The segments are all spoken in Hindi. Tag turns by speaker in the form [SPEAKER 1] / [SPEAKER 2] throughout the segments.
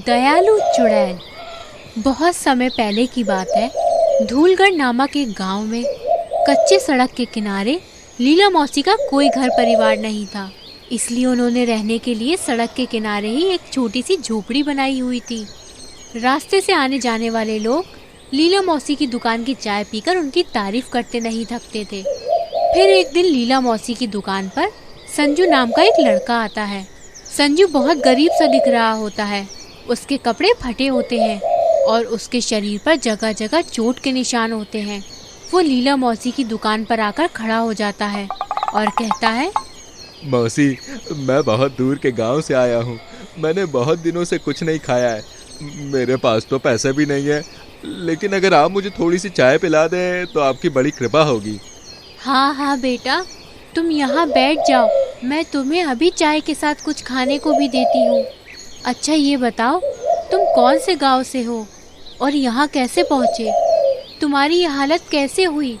[SPEAKER 1] दयालु चुड़ैल। बहुत समय पहले की बात है। धूलगढ़ नामक एक गांव में कच्चे सड़क के किनारे लीला मौसी का कोई घर परिवार नहीं था। इसलिए उन्होंने रहने के लिए सड़क के किनारे ही एक छोटी सी झोपड़ी बनाई हुई थी। रास्ते से आने जाने वाले लोग लीला मौसी की दुकान की चाय पीकर उनकी तारीफ करते नहीं थकते थे। फिर एक दिन लीला मौसी की दुकान पर संजू नाम का एक लड़का आता है। संजू बहुत गरीब सा दिख रहा होता है। उसके कपड़े फटे होते हैं और उसके शरीर पर जगह जगह चोट के निशान होते हैं। वो लीला मौसी की दुकान पर आकर खड़ा हो जाता है और कहता है,
[SPEAKER 2] मौसी, मैं बहुत दूर के गांव से आया हूँ। मैंने बहुत दिनों से कुछ नहीं खाया है। मेरे पास तो पैसे भी नहीं है, लेकिन अगर आप मुझे थोड़ी सी चाय पिला दें तो आपकी बड़ी कृपा होगी।
[SPEAKER 1] हाँ हाँ बेटा, तुम यहाँ बैठ जाओ, मैं तुम्हें अभी चाय के साथ कुछ खाने को भी देती हूँ। अच्छा ये बताओ, तुम कौन से गांव से हो और यहाँ कैसे पहुँचे? तुम्हारी ये हालत कैसे हुई?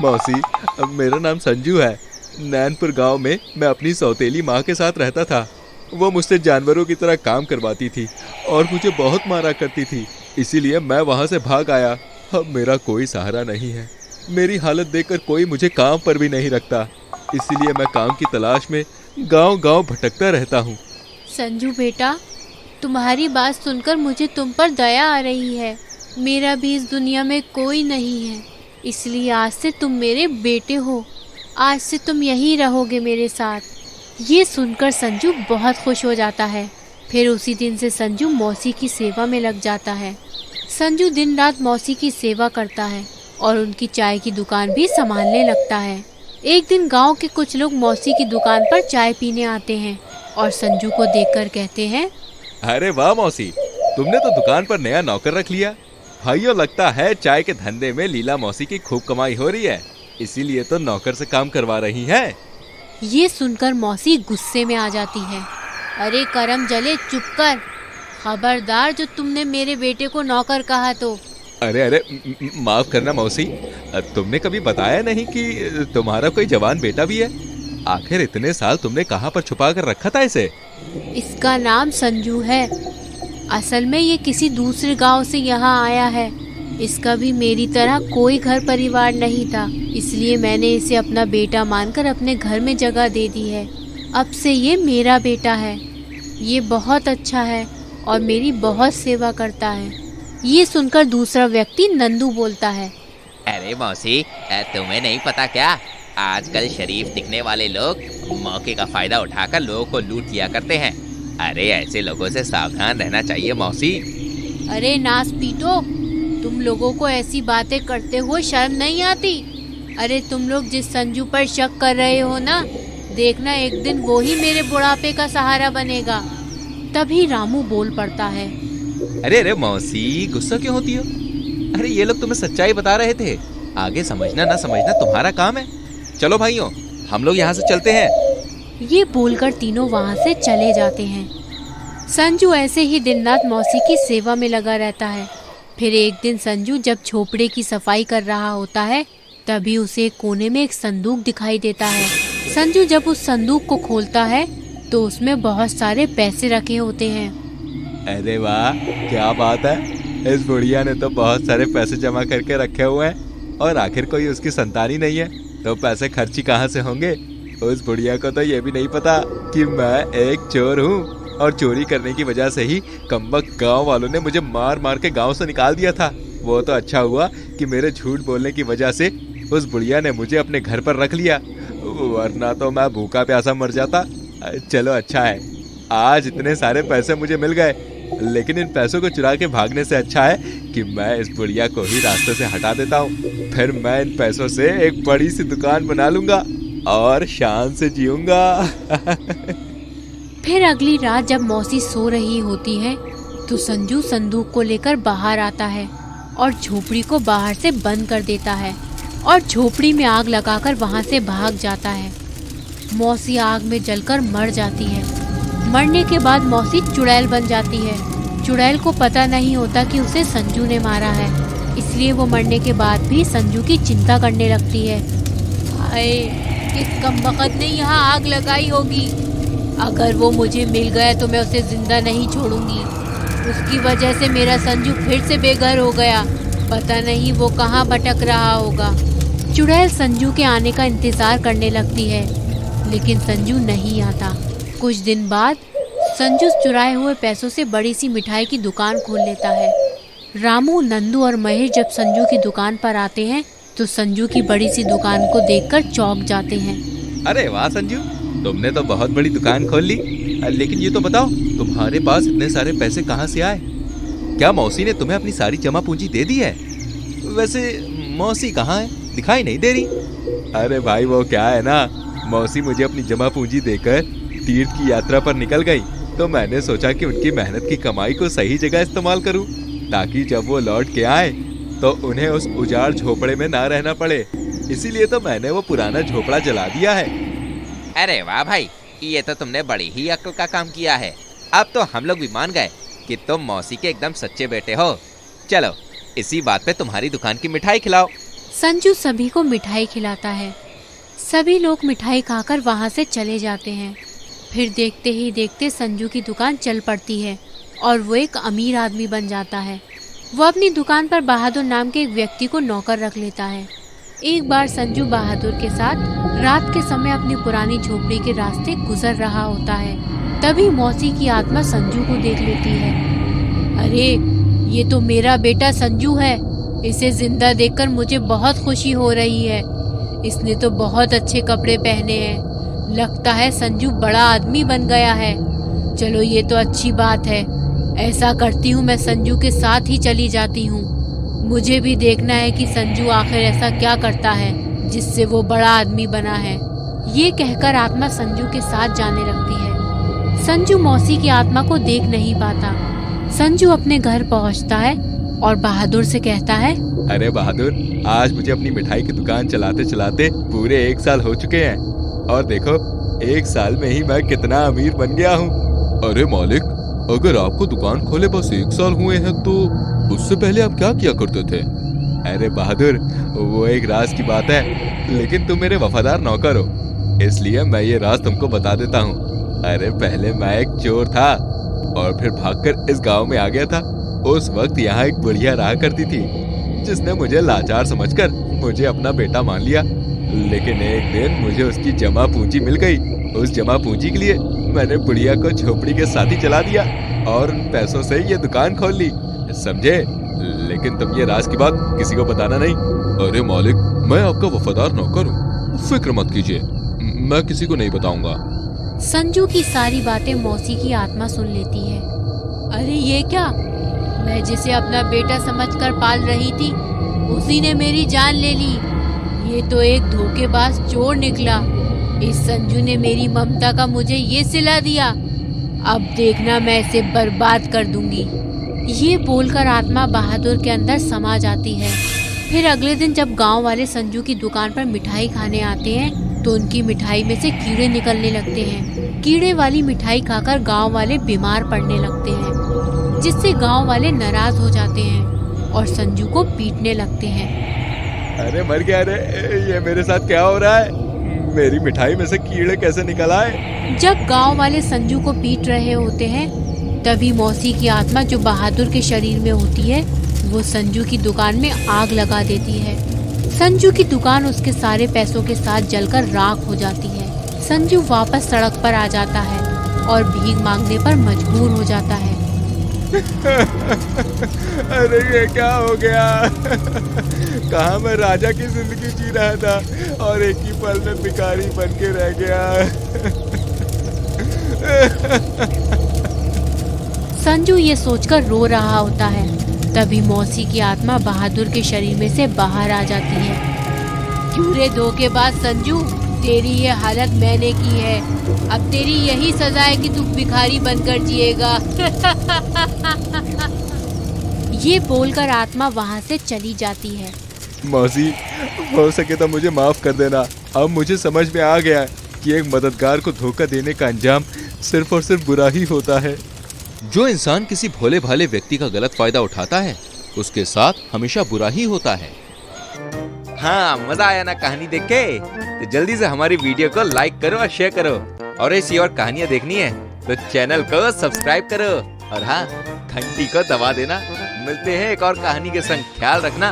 [SPEAKER 2] मौसी, मेरा नाम संजू है। नैनपुर गांव में मैं अपनी सौतेली माँ के साथ रहता था। वो मुझसे जानवरों की तरह काम करवाती थी और मुझे बहुत मारा करती थी। इसीलिए मैं वहाँ से भाग आया। अब मेरा कोई सहारा नहीं है। मेरी हालत देखकर कोई मुझे काम पर भी नहीं रखता। इसीलिए मैं काम की तलाश में गांव-गांव भटकता रहता हूँ।
[SPEAKER 1] संजू बेटा, तुम्हारी बात सुनकर मुझे तुम पर दया आ रही है। मेरा भी इस दुनिया में कोई नहीं है, इसलिए आज से तुम मेरे बेटे हो। आज से तुम यहीं रहोगे मेरे साथ। ये सुनकर संजू बहुत खुश हो जाता है। फिर उसी दिन से संजू मौसी की सेवा में लग जाता है। संजू दिन रात मौसी की सेवा करता है और उनकी चाय की दुकान भी संभालने लगता है। एक दिन गांव के कुछ लोग मौसी की दुकान पर चाय पीने आते हैं और संजू को देखकर कहते हैं,
[SPEAKER 2] अरे वाह मौसी, तुमने तो दुकान पर नया नौकर रख लिया। भाइयों, लगता है चाय के धंधे में लीला मौसी की खूब कमाई हो रही है, इसीलिए तो नौकर से काम करवा रही है।
[SPEAKER 1] ये सुनकर मौसी गुस्से में आ जाती है। अरे करम जले, चुप कर। खबरदार जो तुमने मेरे बेटे को नौकर कहा तो।
[SPEAKER 2] अरे माफ करना मौसी, तुमने कभी बताया नहीं कि तुम्हारा कोई जवान बेटा भी है। आखिर इतने साल तुमने कहाँ पर छुपा कर रखा था इसे?
[SPEAKER 1] इसका नाम संजू है। असल में ये किसी दूसरे गांव से यहाँ आया है। इसका भी मेरी तरह कोई घर परिवार नहीं था, इसलिए मैंने इसे अपना बेटा मानकर अपने घर में जगह दे दी है। अब से ये मेरा बेटा है। ये बहुत अच्छा है और मेरी बहुत सेवा करता है। ये सुनकर दूसरा व्यक्ति नंदू बोलता है,
[SPEAKER 3] अरे मौसी, तुम्हें नहीं पता क्या? आजकल शरीफ दिखने वाले लोग मौके का फायदा उठाकर लोगों को लूट लिया करते हैं। अरे ऐसे लोगों से सावधान रहना चाहिए मौसी।
[SPEAKER 1] अरे नास पीटो, तुम लोगों को ऐसी बातें करते हुए शर्म नहीं आती? अरे तुम लोग जिस संजू पर शक कर रहे हो ना, देखना एक दिन वो ही मेरे बुढ़ापे का सहारा बनेगा। तभी रामू बोल पड़ता है,
[SPEAKER 3] अरे मौसी, गुस्सा क्यों होती हो? अरे ये लोग तुम्हें सच्चाई बता रहे थे। आगे समझना ना समझना तुम्हारा काम है। चलो भाइयों, हम लोग यहाँ से चलते हैं।
[SPEAKER 1] ये बोलकर तीनों वहाँ से चले जाते हैं। संजू ऐसे ही दिन रात मौसी की सेवा में लगा रहता है। फिर एक दिन संजू जब झोपड़े की सफाई कर रहा होता है, तभी उसे एक कोने में एक संदूक दिखाई देता है। संजू जब उस संदूक को खोलता है तो उसमें बहुत सारे पैसे रखे होते हैं।
[SPEAKER 2] अरे वाह, क्या बात है। इस बुढ़िया ने तो बहुत सारे पैसे जमा करके रखे हुए हैं और आखिर कोई उसकी संतान ही नहीं है, तो पैसे खर्ची कहाँ से होंगे? उस बुढ़िया को तो ये भी नहीं पता कि मैं एक चोर हूँ और चोरी करने की वजह से ही कम्बख्त गांव वालों ने मुझे मार मार के गांव से निकाल दिया था। वो तो अच्छा हुआ कि मेरे झूठ बोलने की वजह से उस बुढ़िया ने मुझे अपने घर पर रख लिया, वरना तो मैं भूखा प्यासा मर जाता। चलो अच्छा है, आज इतने सारे पैसे मुझे मिल गए, लेकिन इन पैसों को चुरा के भागने से अच्छा है कि मैं इस बुढ़िया को ही रास्ते से हटा देता हूँ। फिर मैं इन पैसों से एक बड़ी सी दुकान बना लूंगा और शान से जीऊंगा।
[SPEAKER 1] फिर अगली रात जब मौसी सो रही होती है तो संजू संदूक को लेकर बाहर आता है और झोपड़ी को बाहर से बंद कर देता है और झोपड़ी में आग लगाकर वहाँ से भाग जाता है। मौसी आग में जलकर मर जाती है। मरने के बाद मौसी चुड़ैल बन जाती है। चुड़ैल को पता नहीं होता कि उसे संजू ने मारा है, इसलिए वो मरने के बाद भी संजू की चिंता करने लगती है। हाय, किस कमबख्त ने यहाँ आग लगाई होगी। अगर वो मुझे मिल गया तो मैं उसे जिंदा नहीं छोड़ूंगी। उसकी वजह से मेरा संजू फिर से बेघर हो गया। पता नहीं वो कहाँ भटक रहा होगा। चुड़ैल संजू के आने का इंतजार करने लगती है, लेकिन संजू नहीं आता। कुछ दिन बाद संजू चुराए हुए पैसों से बड़ी सी मिठाई की दुकान खोल लेता है। रामू, नंदू और महेश जब संजू की दुकान पर आते हैं तो संजू की बड़ी सी दुकान को देखकर चौंक जाते हैं।
[SPEAKER 2] अरे वाह संजू, तुमने तो बहुत बड़ी दुकान खोल ली। लेकिन ये तो बताओ, तुम्हारे पास इतने सारे पैसे कहाँ से आए? क्या मौसी ने तुम्हें अपनी सारी जमा पूंजी दे दी है? वैसे मौसी कहाँ है, दिखाई नहीं दे रही। अरे भाई वो क्या है ना, मौसी मुझे अपनी जमा पूंजी देकर तीर्थ की यात्रा पर निकल गई, तो मैंने सोचा कि उनकी मेहनत की कमाई को सही जगह इस्तेमाल करूं, ताकि जब वो लौट के आए तो उन्हें उस उजाड़ झोपड़े में ना रहना पड़े। इसीलिए तो मैंने वो पुराना झोपड़ा जला दिया है।
[SPEAKER 3] अरे वाह भाई, ये तो तुमने बड़ी ही अक्ल का काम किया है। अब तो हम लोग भी मान गए कि तुम मौसी के एकदम सच्चे बेटे हो। चलो इसी बात पे तुम्हारी दुकान की मिठाई खिलाओ।
[SPEAKER 1] संजू सभी को मिठाई खिलाता है। सभी लोग मिठाई खाकर वहाँ से चले जाते हैं। फिर देखते ही देखते संजू की दुकान चल पड़ती है और वो एक अमीर आदमी बन जाता है। वो अपनी दुकान पर बहादुर नाम के एक व्यक्ति को नौकर रख लेता है। एक बार संजू बहादुर के साथ रात के समय अपनी पुरानी झोपड़ी के रास्ते गुजर रहा होता है। तभी मौसी की आत्मा संजू को देख लेती है। अरे ये तो मेरा बेटा संजू है। इसे जिंदा देखकर मुझे बहुत खुशी हो रही है। इसने तो बहुत अच्छे कपड़े पहने हैं। लगता है संजू बड़ा आदमी बन गया है। चलो ये तो अच्छी बात है। ऐसा करती हूँ, मैं संजू के साथ ही चली जाती हूँ। मुझे भी देखना है कि संजू आखिर ऐसा क्या करता है जिससे वो बड़ा आदमी बना है। ये कहकर आत्मा संजू के साथ जाने लगती है। संजू मौसी की आत्मा को देख नहीं पाता। संजू अपने घर पहुँचता है और बहादुर से कहता है,
[SPEAKER 2] अरे बहादुर, आज मुझे अपनी मिठाई की दुकान चलाते चलाते पूरे 1 साल हो चुके हैं और देखो 1 साल में ही मैं कितना अमीर बन गया हूँ। अरे मालिक, अगर आपको दुकान खोले बस 1 साल हुए हैं तो उससे पहले आप क्या किया करते थे? अरे बहादुर, वो एक राज की बात है, लेकिन तुम मेरे वफादार नौकर हो, इसलिए मैं ये राज तुमको बता देता हूँ। अरे पहले मैं एक चोर था और फिर भागकर इस गांव में आ गया था। उस वक्त यहाँ एक बुढ़िया रहा करती थी जिसने मुझे लाचार समझकर मुझे अपना बेटा मान लिया। लेकिन एक दिन मुझे उसकी जमा पूंजी मिल गई। उस जमा पूंजी के लिए मैंने बुढ़िया को झोपड़ी के साथ ही चला दिया और उन पैसों से ये दुकान खोल ली, समझे? लेकिन तुम ये राज की बात किसी को बताना नहीं। अरे मालिक, मैं आपका वफादार नौकर हूँ, फिक्र मत कीजिए, मैं किसी को नहीं बताऊंगा।
[SPEAKER 1] संजू की सारी बातें मौसी की आत्मा सुन लेती है। अरे ये क्या, मैं जिसे अपना बेटा समझकर पाल रही थी उसी ने मेरी जान ले ली। ये तो एक धोखेबाज चोर निकला। इस संजू ने मेरी ममता का मुझे ये सिला दिया। अब देखना मैं इसे बर्बाद कर दूंगी। ये बोलकर आत्मा बहादुर के अंदर समा जाती है। फिर अगले दिन जब गांव वाले संजू की दुकान पर मिठाई खाने आते हैं तो उनकी मिठाई में से कीड़े निकलने लगते हैं। कीड़े वाली मिठाई खाकर गांव वाले बीमार पड़ने लगते हैं, जिससे गांव वाले नाराज हो जाते हैं और संजू को पीटने लगते हैं।
[SPEAKER 2] अरे मर गया रे, ये मेरे साथ क्या हो रहा है? मेरी मिठाई में से कीड़े कैसे निकल आए?
[SPEAKER 1] जब गांव वाले संजू को पीट रहे होते हैं तभी मौसी की आत्मा जो बहादुर के शरीर में होती है वो संजू की दुकान में आग लगा देती है। संजू की दुकान उसके सारे पैसों के साथ जलकर राख हो जाती है। संजू वापस सड़क पर आ जाता है और भीख मांगने पर मजबूर हो जाता है।
[SPEAKER 2] अरे ये क्या हो गया? कहाँ मैं राजा की जिंदगी जी रहा था और एक ही पल में भिखारी बन के रह गया।
[SPEAKER 1] संजू ये सोचकर रो रहा होता है। तभी मौसी की आत्मा बहादुर के शरीर में से बाहर आ जाती है। क्यों रे धोखेबाज संजू, तेरी ये हालत मैंने की है। अब तेरी यही सजा है कि तू भिखारी बनकर जिएगा। ये बोलकर आत्मा वहाँ से चली जाती है।
[SPEAKER 2] मौसी, हो सके तो मुझे माफ कर देना। अब मुझे समझ में आ गया कि एक मददगार को धोखा देने का अंजाम सिर्फ और सिर्फ बुरा ही होता है। जो इंसान किसी भोले भाले व्यक्ति का गलत फायदा उठाता है उसके साथ हमेशा बुरा ही होता है।
[SPEAKER 3] हाँ, मजा आया ना कहानी देख के? तो जल्दी से हमारी वीडियो को लाइक करो और शेयर करो और ऐसी और कहानियाँ देखनी है तो चैनल को सब्सक्राइब करो और हाँ, घंटी को दबा देना। मिलते हैं एक और कहानी के संग, ख्याल रखना।